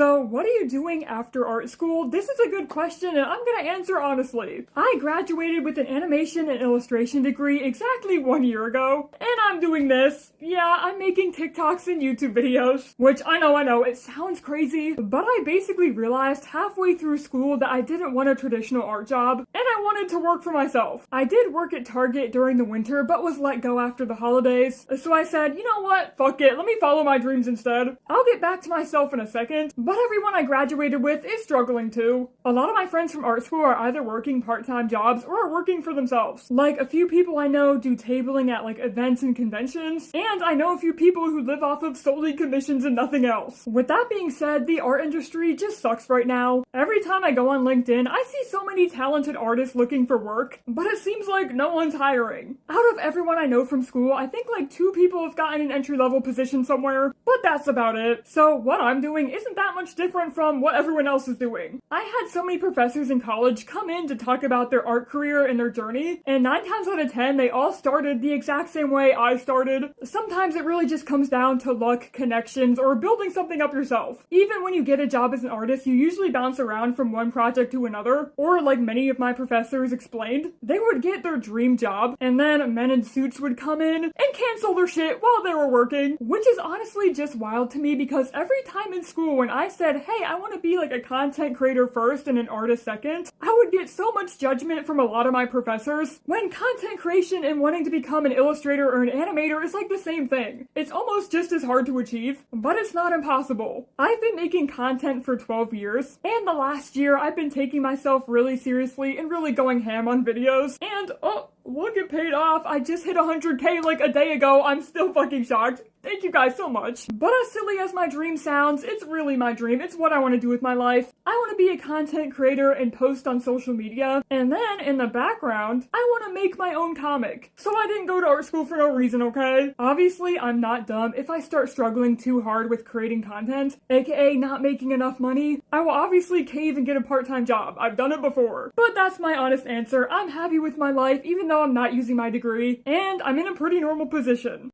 So, what are you doing after art school? This is a good question, and I'm gonna answer honestly. I graduated with an animation and illustration degree exactly 1 year ago, and I'm doing this. Yeah, I'm making TikToks and YouTube videos, which I know, it sounds crazy, but I basically realized halfway through school that I didn't want a traditional art job, and I wanted to work for myself. I did work at Target during the winter, but was let go after the holidays, so I said, you know what, fuck it, let me follow my dreams instead. I'll get back to myself in a second, but everyone I graduated with is struggling too. A lot of my friends from art school are either working part-time jobs or are working for themselves. Like, a few people I know do tabling at like events and conventions, and I know a few people who live off of solely commissions and nothing else. With that being said, the art industry just sucks right now. Every time I go on LinkedIn, I see so many talented artists looking for work, but it seems like no one's hiring. Out of everyone I know from school, I think like 2 people have gotten an entry-level position somewhere, but that's about it. So what I'm doing isn't that much different from what everyone else is doing. I had so many professors in college come in to talk about their art career and their journey, and 9 times out of 10, they all started the exact same way I started. Sometimes it really just comes down to luck, connections, or building something up yourself. Even when you get a job as an artist, you usually bounce around from one project to another, or like many of my professors explained, they would get their dream job, and then men in suits would come in and cancel their shit while they were working, which is honestly just wild to me because every time in school when I said, hey, I want to be like a content creator first and an artist second, I would get so much judgment from a lot of my professors when content creation and wanting to become an illustrator or an animator is like the same thing. It's almost just as hard to achieve, but it's not impossible. I've been making content for 12 years, and the last year I've been taking myself really seriously and really going ham on videos, and look, it paid off. I just hit 100K like a day ago. I'm still fucking shocked. Thank you guys so much. But as silly as my dream sounds, it's really my dream. It's what I want to do with my life. I want to be a content creator and post on social media. And then in the background, I want to make my own comic. So I didn't go to art school for no reason, okay? Obviously, I'm not dumb. If I start struggling too hard with creating content, aka not making enough money, I will obviously cave and get a part-time job. I've done it before. But that's my honest answer. I'm happy with my life, even though I'm not using my degree, and I'm in a pretty normal position.